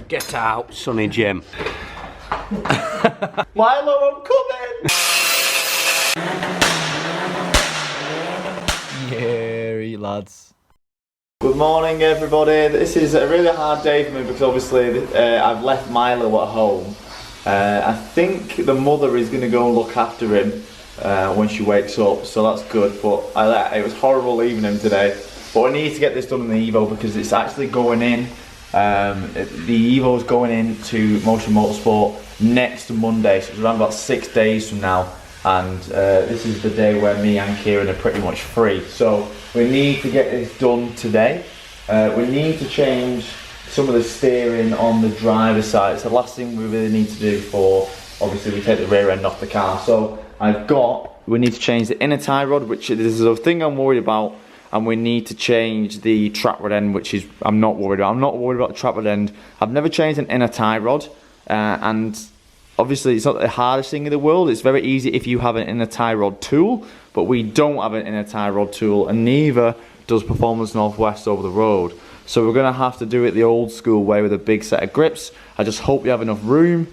Get out, Sonny Jim. Milo, I'm coming! Yeah, lads. Good morning, everybody. This is a really hard day for me because obviously I've left Milo at home. I think the mother is going to go and look after him when she wakes up, so that's good. But it was horrible leaving him today. But I need to get this done in the Evo because it's actually going in. The Evo is going into Motion Motorsport next Monday, so it's around about 6 days from now. And this is the day where me and Kieran are pretty much free. So we need to get this done today. We need to change some of the steering on the driver's side. It's the last thing we really need to do before, obviously, we take the rear end off the car. So we need to change the inner tie rod, which is a thing I'm worried about. And we need to change the trap rod end, which is I'm not worried about. I'm not worried about the trap rod end. I've never changed an inner tie rod, and obviously it's not the hardest thing in the world. It's very easy if you have an inner tie rod tool, but we don't have an inner tie rod tool, and neither does Performance Northwest over the road. So we're gonna have to do it the old school way with a big set of grips. I just hope we have enough room,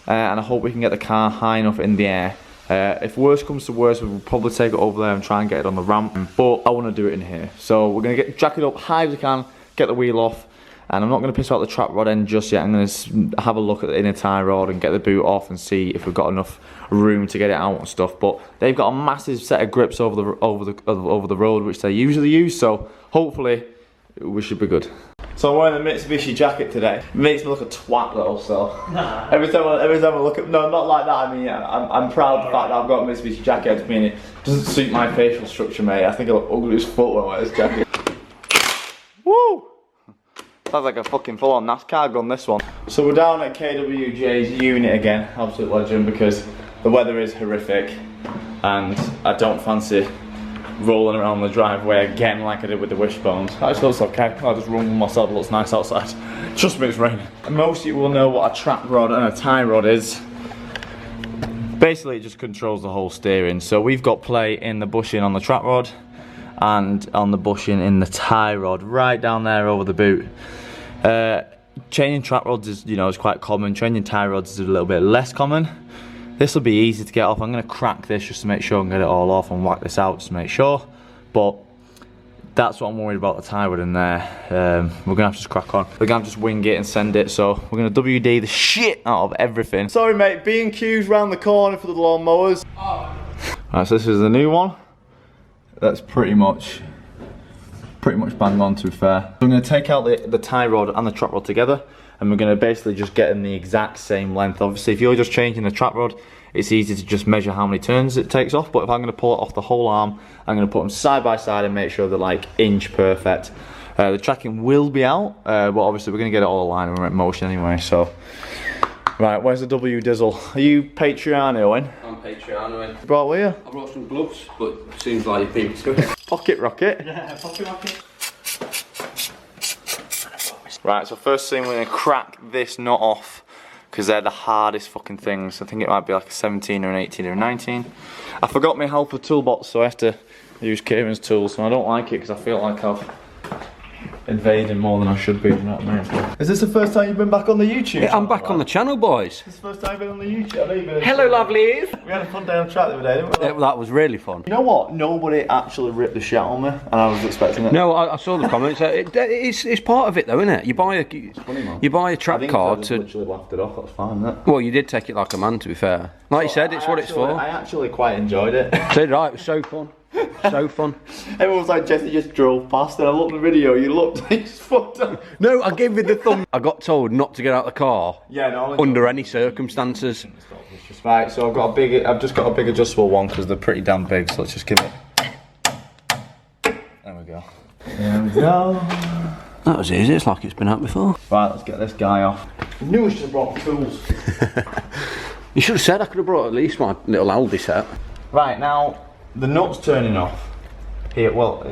and I hope we can get the car high enough in the air. If worse comes to worse, we'll probably take it over there and try and get it on the ramp, but I want to do it in here. So we're going to jack it up high as we can, get the wheel off, and I'm not going to piss out the trap rod end just yet. I'm going to have a look at the inner tie rod and get the boot off and see if we've got enough room to get it out and stuff. But they've got a massive set of grips over the road, which they usually use, so hopefully we should be good. So I'm wearing the Mitsubishi jacket today. It makes me look a twat though, so every time I look at, no, not like that, I mean, I'm proud of the fact that I've got a Mitsubishi jacket. I mean, it doesn't suit my facial structure, mate. I think I look ugly as fuck when I wear this jacket. Woo! Sounds like a fucking full-on NASCAR gun, this one. So we're down at KWJ's unit again, absolute legend, because the weather is horrific and I don't fancy rolling around the driveway again like I did with the wishbones. Actually looks okay. I'll just run with myself, it looks nice outside. Trust me, it's raining. Most of you will know what a trap rod and a tie rod is. Basically it just controls the whole steering. So we've got play in the bushing on the trap rod and on the bushing in the tie rod, right down there over the boot. Changing trap rods is, is quite common. Changing tie rods is a little bit less common. This will be easy to get off. I'm going to crack this just to make sure I can get it all off and whack this out just to make sure. But that's what I'm worried about, the tie rod in there. We're going to have to just crack on. We're going to just wing it and send it. So we're going to WD the shit out of everything. Sorry mate, B&Q's round the corner for the lawnmowers. Oh. Right, so this is the new one. That's pretty much bang on, to be fair. So I'm going to take out the tie rod and the trap rod together, and we're going to basically just get in the exact same length. Obviously if you're just changing the trap rod, it's easy to just measure how many turns it takes off, but if I'm going to pull it off the whole arm, I'm going to put them side by side and make sure they're like inch perfect. The tracking will be out, but obviously we're going to get it all aligned when we're in motion anyway. So right, where's the W Dizzle? Are you Patreon-ing? I'm Patreon-ing. Brought with you? I brought some gloves, but seems like you've been to it. Pocket rocket? Yeah, pocket rocket. Right, so first thing we're going to crack this nut off, because they're the hardest fucking things. I think it might be like a 17 or an 18 or a 19. I forgot my helper toolbox, so I have to use Kieran's tools, and I don't like it because I feel like I've invaded more than I should be, you know what I mean? Is this the first time you've been back on the YouTube? Yeah, I'm back on the channel, boys. This is the first time you've been on the YouTube. I know you've been. Hello, lovelies. We had a fun day on track the other day, didn't we? That was really fun. You know what? Nobody actually ripped the shit on me, and I was expecting it. No, I saw the comments. It's part of it, though, isn't it? You buy a track card to. I literally laughed it off. That's fine, isn't it? Well, you did take it like a man, to be fair. Like you said, it's what it's for. I actually quite enjoyed it. So did I. It was so fun. So fun. Everyone was like, Jesse just drove past, and I looked at the video, you looked, it's fucked up. No, I gave you the thumb. I got told not to get out of the car. Yeah, no. Under any circumstances. Right, so I've just got a big adjustable one because they're pretty damn big, so let's just give it. There we go. There we go. That was easy, it's like it's been out before. Right, let's get this guy off. I knew I should have brought tools. You should have said I could have brought at least my little Aldi set. Right, now, the nut's turning off. Here, well,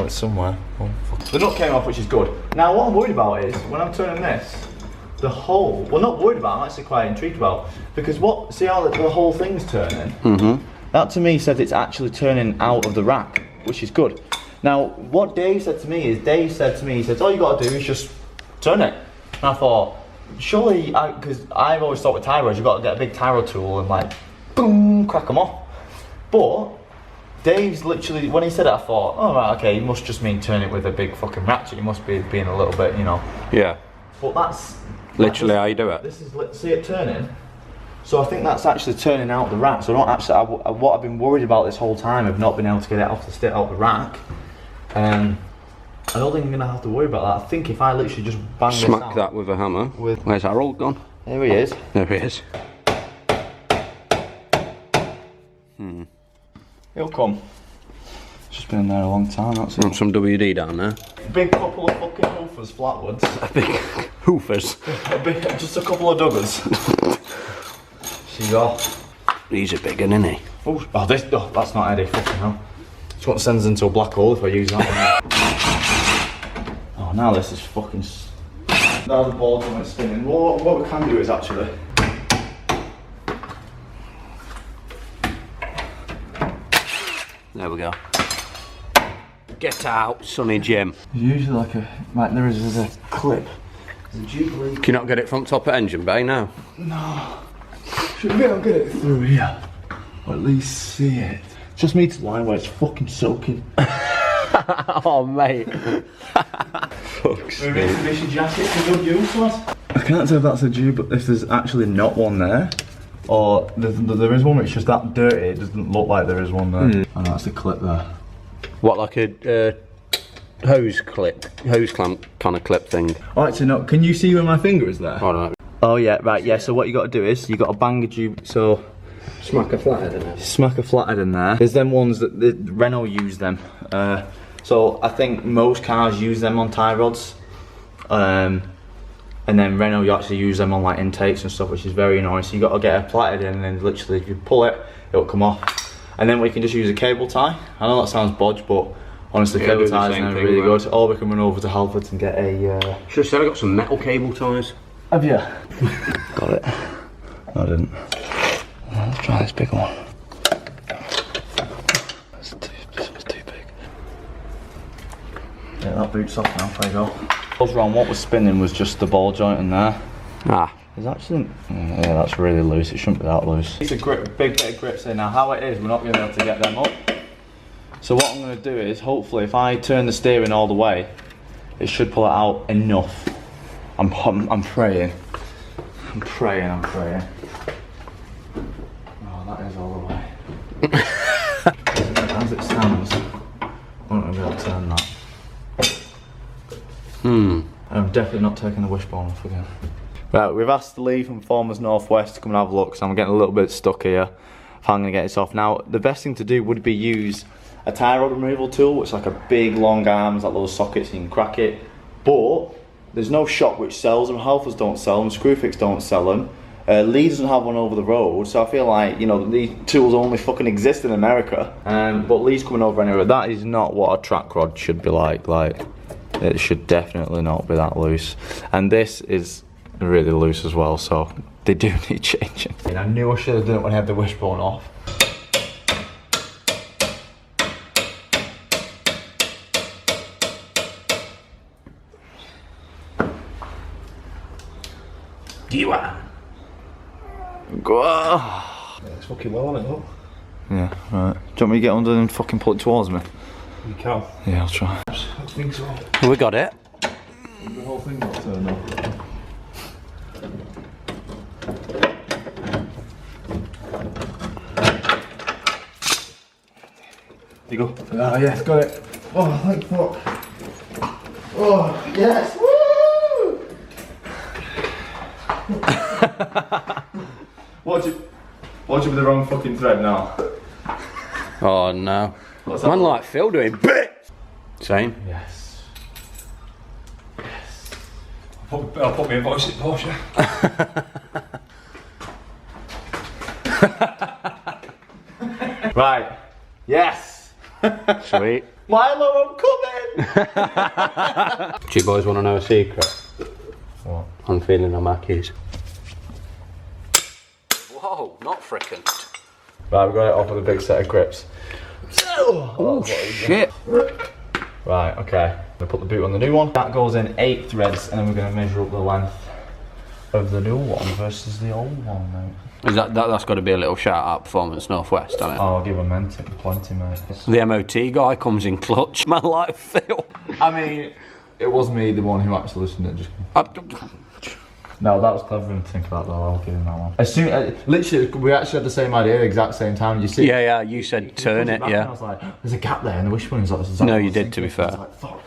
it's somewhere. Oh, fuck. The nut came off, which is good. Now, what I'm worried about is, when I'm turning this, the whole, well, not worried about, I'm actually quite intrigued about, because see how the whole thing's turning? Mm-hmm. That to me says it's actually turning out of the rack, which is good. Now, what Dave said to me is, he said, all you got to do is just turn it. And I thought, surely, because I've always thought with tie rods, you've got to get a big tie rod tool and like, boom, crack them off. But Dave's literally, when he said it, I thought, oh right, okay, he must just mean turn it with a big fucking ratchet. He must be being a little bit, you know. Yeah. But that's literally how you do it. This is, see it turning. So I think that's actually turning out the rack. So I don't actually, what I've been worried about this whole time of not being able to get it off the stick out the rack. I don't think I'm gonna have to worry about that. I think if I literally just bang this Smack out that with a hammer. Where's Harold gone? There he is. There he is. He'll come. It's just been in there a long time, that's it. Want some WD down there? Big couple of fucking hoofers, Flatwoods. A big hoofers. Just a couple of duggers. She's off. He's a big one, isn't he? Oh, that's not Eddie, fucking hell. It's what sends into a black hole if I use that one. Oh, now this is fucking... Now the ball's on it spinning. What we can do is actually... There we go. Get out, Sonny Jim. Usually there is a clip. There's a Jubilee. Can you not get it from top of engine bay now? No. Should be able to get it through here. Or at least see it. Just me to line where it's fucking soaking. Oh, mate. Fuck's sake. Mitsubishi jackets are good use, lad. I can't tell if that's a Jew, but if there's actually not one there, or there is one, but it's just that dirty, it doesn't look like there is one there. Oh, no, that's the clip there. What, like a hose clamp kind of clip thing? Oh, actually, no. Can you see where my finger is there? I don't know. Oh, yeah, right, yeah. So what you got to do is you got to bang a tube. So Smack a flathead in it. smack a flathead in there. There's them ones that Renault use them. So I think most cars use them on tie rods. And then Renault, you actually use them on like intakes and stuff, which is very annoying. So you got to get a flathead in, and then literally if you pull it, it'll come off. And then we can just use a cable tie. I know that sounds bodge, but honestly, cable ties are really good. Or we can run over to Halfords and get a... Should have said I got some metal cable ties. Have you? Got it. No, I didn't. Let's try this big one. This was too big. Yeah, that boot's off now, there you go. What was spinning was just the ball joint in there. Ah. There's actually, yeah, that's really loose. It shouldn't be that loose. It's a big bit of grips in. Now, how it is, we're not going to be able to get them up. So what I'm going to do is, hopefully, if I turn the steering all the way, it should pull it out enough. I'm praying. I'm praying. Oh, that is all the way. As it stands, I'm not going to be able to turn that. I'm definitely not taking the wishbone off again. Right, we've asked Lee from Farmers Northwest to come and have a look, so I'm getting a little bit stuck here. If I'm going to get this off. Now, the best thing to do would be use a tie rod removal tool, which is like a big long arms, like little sockets, you can crack it. But there's no shop which sells them. Halfords don't sell them, Screwfix don't sell them. Lee doesn't have one over the road, so I feel like, you know, these tools only fucking exist in America. But Lee's coming over anyway. That is not what a track rod should be like. It should definitely not be that loose. And this is really loose as well, so they do need changing. And I knew I should have done it when I had the wishbone off. You are. Go. Yeah, it's fucking well on it, look. Yeah, right. Do you want me to get under and fucking pull it towards me? You can. Yeah, I'll try. I think so. We got it. The whole thing got turned off. You go. Ah, yes, got it. Oh, thank fuck. Oh, yes. Woo! Watch it with the wrong fucking thread now. Oh no. What's that? Man like Phil doing bit. Same. Yes. I'll put me a voice in Porsche. Right. Yes. Sweet. Milo, I'm coming. Do you boys want to know a secret? What? I'm feeling on my keys. Whoa, not frickin'. Right, we've got it off with a big set of grips. Oh shit. Right, okay. I'm gonna put the boot on the new one. That goes in 8 threads, and then we're gonna measure up the length of the new one versus the old one, mate. Is that's got to be a little shout out Performance Northwest, hasn't it? Oh, I'll give him plenty, mate. The MOT guy comes in clutch, man, like Phil. I mean, it was me, the one who actually listened to it. No, that was clever of him to think about that. I'll give him that one. As soon, literally, we actually had the same idea at the exact same time. You see? Yeah, you said turn it, yeah. I was like, there's a gap there, and the Wishbone is like, exactly no, you did, to be fair. Like, fuck.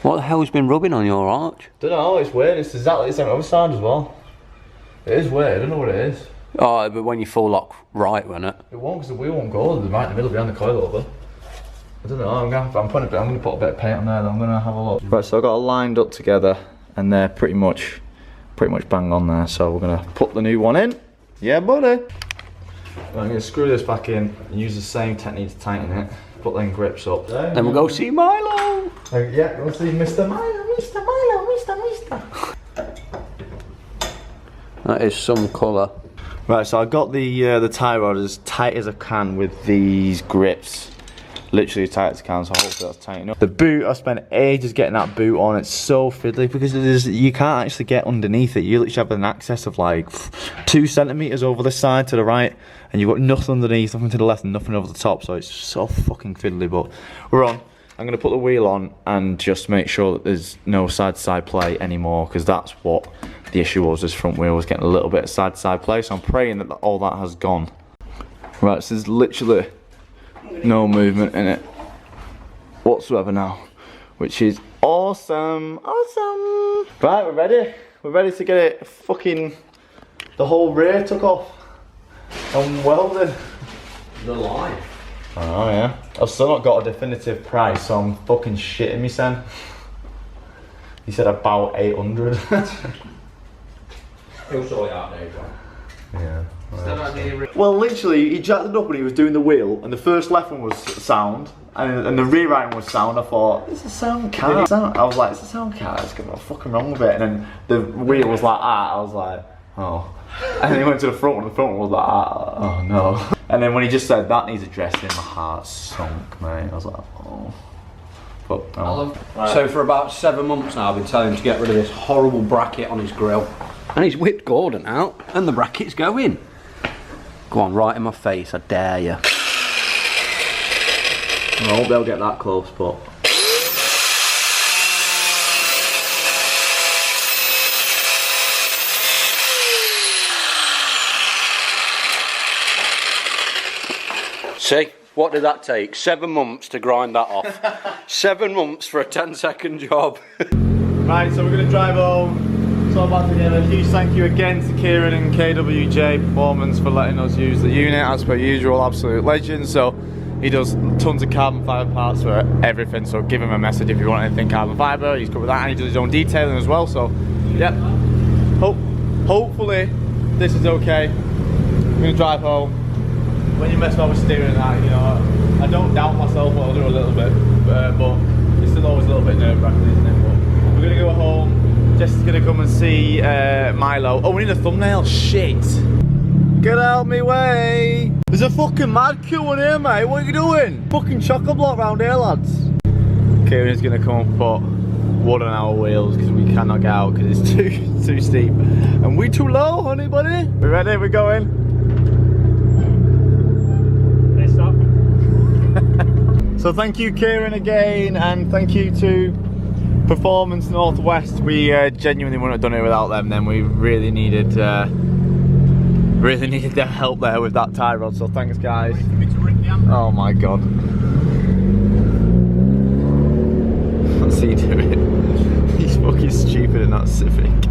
What the hell's been rubbing on your arch? Don't know, it's weird. It's exactly the same other side as well. It is weird, I don't know what it is. Oh, but when you full lock right, won't it? It won't, because the wheel won't go. They're right in the middle behind the coilover. I don't know. I'm gonna put a bit of paint on there. I'm gonna have a look. Right, so I got it lined up together, and they're pretty much bang on there. So we're gonna put the new one in. Yeah, buddy. I'm gonna screw this back in and use the same technique to tighten it. Put them grips up. Then we'll go see Milo. Yeah, we'll see Mr. Milo, Mr. Milo, Mr. That is some colour. Right, so I got the tie rod as tight as I can with these grips. Literally as tight as I can, so hopefully that's tight enough. The boot, I spent ages getting that boot on. It's so fiddly because you can't actually get underneath it. You literally have an access of like 2 centimeters over the side to the right, and you've got nothing underneath, nothing to the left, and nothing over the top. So it's so fucking fiddly. But we're on. I'm gonna put the wheel on and just make sure that there's no side-to-side play anymore, because that's what the issue was. This front wheel was getting a little bit of side-to-side play, so I'm praying that all that has gone. Right, so there's literally no movement in it whatsoever now, which is awesome. Right, we're ready to get it fucking the whole rear took off and welded. The line. Oh yeah, I've still not got a definitive price, so I'm fucking shitting me, Sam. He said about 800. He'll sort it out, Dave. Yeah. Well, literally, he jacked it up when he was doing the wheel, and the first left one was sound, and the rear right one was sound. I thought, it's a sound car. I was like, it's a sound car, it's got no fucking wrong with it. And then the wheel was like that, I was like, oh. And then he went to the front one, the front one was like that, oh no. And then when he just said, that needs addressing, my heart sunk, mate. I was like, oh. But, oh. So for about 7 months now, I've been telling him to get rid of this horrible bracket on his grill. And he's whipped Gordon out, and the bracket's going. Go on, right in my face, I dare you. I hope they'll get that close, but... See, what did that take? 7 months to grind that off. 7 months for a 10-second job. Right, so we're going to drive home. So I'm about to give a huge thank you again to Kieran and KWJ Performance for letting us use the unit as per usual, absolute legend. So he does tons of carbon fibre parts for everything, so give him a message if you want anything carbon fibre, he's good with that, and he does his own detailing as well. So yep, hopefully this is okay. I'm going to drive home. When you mess about with steering and that, you know, I don't doubt myself, I'll do a little bit, but it's still always a little bit nerve-wracking, isn't it? But we're going to go home. Jess is going to come and see Milo. Oh, we need a thumbnail. Shit. Get out of me way. There's a fucking mad queue in here, mate. What are you doing? Fucking chock-a-block round here, lads. Kieran's going to come and put wood on our wheels because we cannot get out because it's too steep. And we too low, honey buddy. We ready? We're going. Hey, stop. So thank you, Kieran, again, and thank you to Performance Northwest. We genuinely wouldn't have done it without them. Then we really needed their help there with that tie rod. So thanks, guys. Oh my god, what's he doing? He's fucking stupid in that Civic.